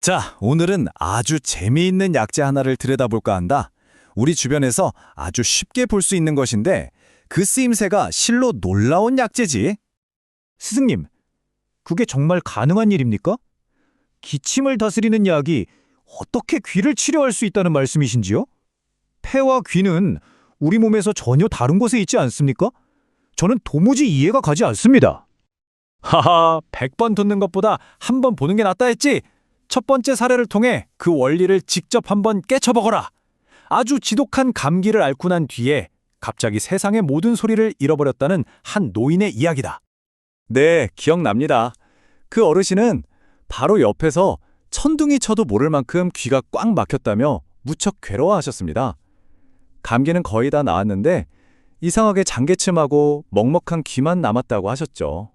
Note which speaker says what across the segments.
Speaker 1: 자, 오늘은 아주 재미있는 약재 하나를 들여다볼까 한다. 우리 주변에서 아주 쉽게 볼 수 있는 것인데 그 쓰임새가 실로 놀라운 약재지.
Speaker 2: 스승님, 그게 정말 가능한 일입니까? 기침을 다스리는 약이 어떻게 귀를 치료할 수 있다는 말씀이신지요? 폐와 귀는 우리 몸에서 전혀 다른 곳에 있지 않습니까? 저는 도무지 이해가 가지 않습니다. 하하, 100번 듣는 것보다 한 번 보는 게 낫다 했지. 첫 번째 사례를 통해 그 원리를 직접 한번 깨쳐보거라. 아주 지독한 감기를 앓고 난 뒤에 갑자기 세상의 모든 소리를 잃어버렸다는 한 노인의 이야기다.
Speaker 1: 네, 기억납니다. 그 어르신은 바로 옆에서 천둥이 쳐도 모를 만큼 귀가 꽉 막혔다며 무척 괴로워하셨습니다. 감기는 거의 다 나았는데 이상하게 장기침하고 먹먹한 귀만 남았다고 하셨죠.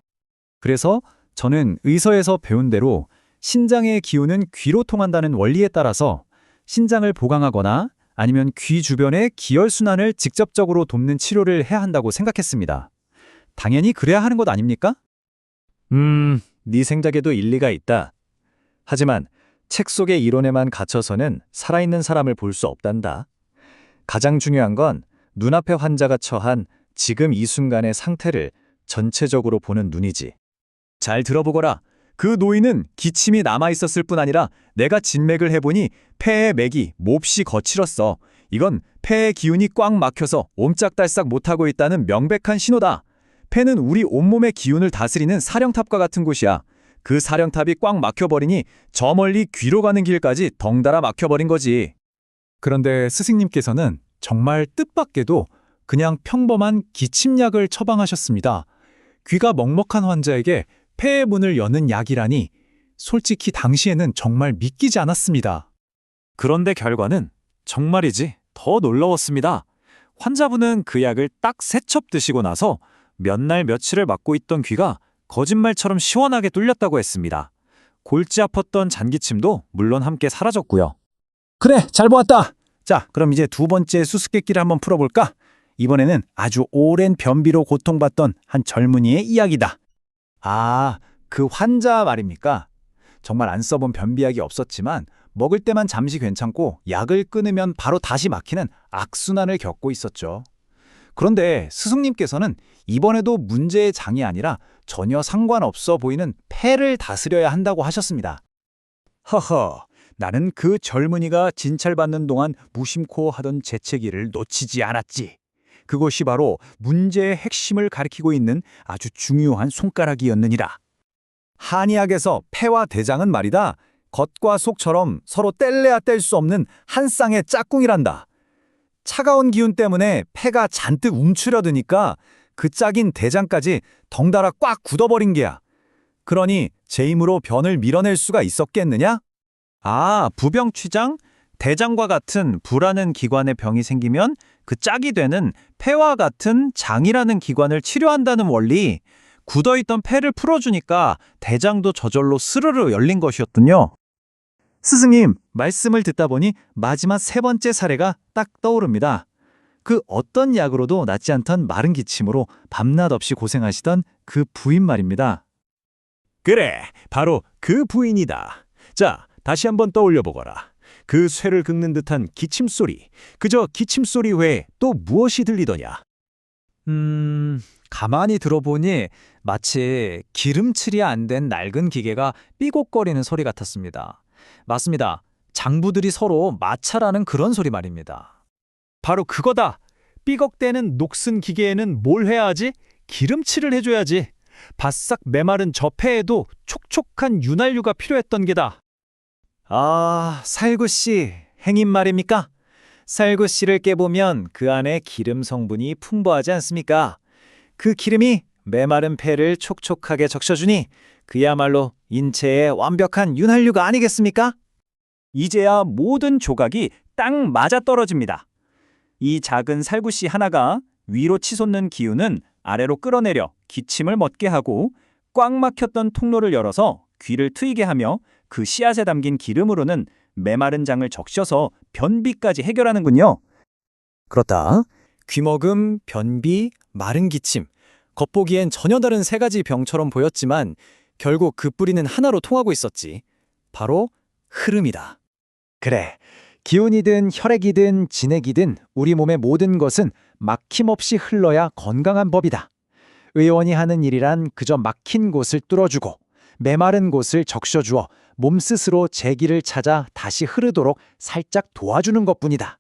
Speaker 2: 그래서 저는 의서에서 배운 대로 신장의 기운은 귀로 통한다는 원리에 따라서 신장을 보강하거나 아니면 귀 주변의 기혈순환을 직접적으로 돕는 치료를 해야 한다고 생각했습니다. 당연히 그래야 하는 것 아닙니까?
Speaker 1: 네 생각에도 일리가 있다. 하지만 책 속의 이론에만 갇혀서는 살아있는 사람을 볼 수 없단다. 가장 중요한 건 눈앞에 환자가 처한 지금 이 순간의 상태를 전체적으로 보는 눈이지.
Speaker 2: 잘 들어보거라. 그 노인은 기침이 남아있었을 뿐 아니라 내가 진맥을 해보니 폐의 맥이 몹시 거칠었어. 이건 폐의 기운이 꽉 막혀서 옴짝달싹 못하고 있다는 명백한 신호다. 폐는 우리 온몸의 기운을 다스리는 사령탑과 같은 곳이야. 그 사령탑이 꽉 막혀버리니 저 멀리 귀로 가는 길까지 덩달아 막혀버린 거지. 그런데 스승님께서는 정말 뜻밖에도 그냥 평범한 기침약을 처방하셨습니다. 귀가 먹먹한 환자에게 폐의 문을 여는 약이라니 솔직히 당시에는 정말 믿기지 않았습니다. 그런데 결과는 정말이지 더 놀라웠습니다. 환자분은 그 약을 딱 3첩 드시고 나서 몇 날 며칠을 막고 있던 귀가 거짓말처럼 시원하게 뚫렸다고 했습니다. 골치 아팠던 잔기침도 물론 함께 사라졌고요. 그래, 잘 보았다. 자, 그럼 이제 두 번째 수수께끼를 한번 풀어볼까? 이번에는 아주 오랜 변비로 고통받던 한 젊은이의 이야기다. 아, 그 환자 말입니까? 정말 안 써본 변비약이 없었지만 먹을 때만 잠시 괜찮고 약을 끊으면 바로 다시 막히는 악순환을 겪고 있었죠. 그런데 스승님께서는 이번에도 문제의 장이 아니라 전혀 상관없어 보이는 폐를 다스려야 한다고 하셨습니다. 허허, 나는 그 젊은이가 진찰받는 동안 무심코 하던 재채기를 놓치지 않았지. 그것이 바로 문제의 핵심을 가리키고 있는 아주 중요한 손가락이었느니라. 한의학에서 폐와 대장은 말이다, 겉과 속처럼 서로 뗄래야 뗄 수 없는 한 쌍의 짝꿍이란다. 차가운 기운 때문에 폐가 잔뜩 움츠려드니까 그 짝인 대장까지 덩달아 꽉 굳어버린 게야. 그러니 제 힘으로 변을 밀어낼 수가 있었겠느냐? 아, 부병취장? 대장과 같은 부라는 기관에 병이 생기면 그 짝이 되는 폐와 같은 장이라는 기관을 치료한다는 원리, 굳어있던 폐를 풀어주니까 대장도 저절로 스르르 열린 것이었군요. 스승님, 말씀을 듣다 보니 마지막 3번째 사례가 딱 떠오릅니다. 그 어떤 약으로도 낫지 않던 마른 기침으로 밤낮 없이 고생하시던 그 부인 말입니다. 그래, 바로 그 부인이다. 자, 다시 한번 떠올려보거라. 그 쇠를 긁는 듯한 기침소리, 그저 기침소리 외에 또 무엇이 들리더냐? 가만히 들어보니 마치 기름칠이 안 된 낡은 기계가 삐걱거리는 소리 같았습니다. 맞습니다. 장부들이 서로 마찰하는 그런 소리 말입니다. 바로 그거다. 삐걱대는 녹슨 기계에는 뭘 해야 하지? 기름칠을 해줘야지. 바싹 메마른 저 폐에도 촉촉한 윤활유가 필요했던 게다. 아, 살구씨, 행인 말입니까? 살구씨를 깨보면 그 안에 기름 성분이 풍부하지 않습니까? 그 기름이 메마른 폐를 촉촉하게 적셔주니 그야말로 인체의 완벽한 윤활유가 아니겠습니까? 이제야 모든 조각이 딱 맞아떨어집니다. 이 작은 살구씨 하나가 위로 치솟는 기운은 아래로 끌어내려 기침을 멎게 하고 꽉 막혔던 통로를 열어서 귀를 트이게 하며 그 씨앗에 담긴 기름으로는 메마른 장을 적셔서 변비까지 해결하는군요. 그렇다. 귀먹음, 변비, 마른 기침. 겉보기엔 전혀 다른 3가지 병처럼 보였지만 결국 그 뿌리는 하나로 통하고 있었지. 바로
Speaker 1: 흐름이다.
Speaker 2: 그래. 기운이든 혈액이든 진액이든 우리 몸의 모든 것은 막힘없이 흘러야 건강한 법이다. 의원이 하는 일이란 그저 막힌 곳을 뚫어주고 메마른 곳을 적셔주어 몸 스스로 재기를 찾아 다시 흐르도록 살짝 도와주는 것뿐이다.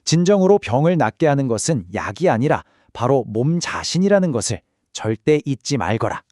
Speaker 2: 진정으로 병을 낫게 하는 것은 약이 아니라 바로 몸 자신이라는 것을 절대 잊지 말거라.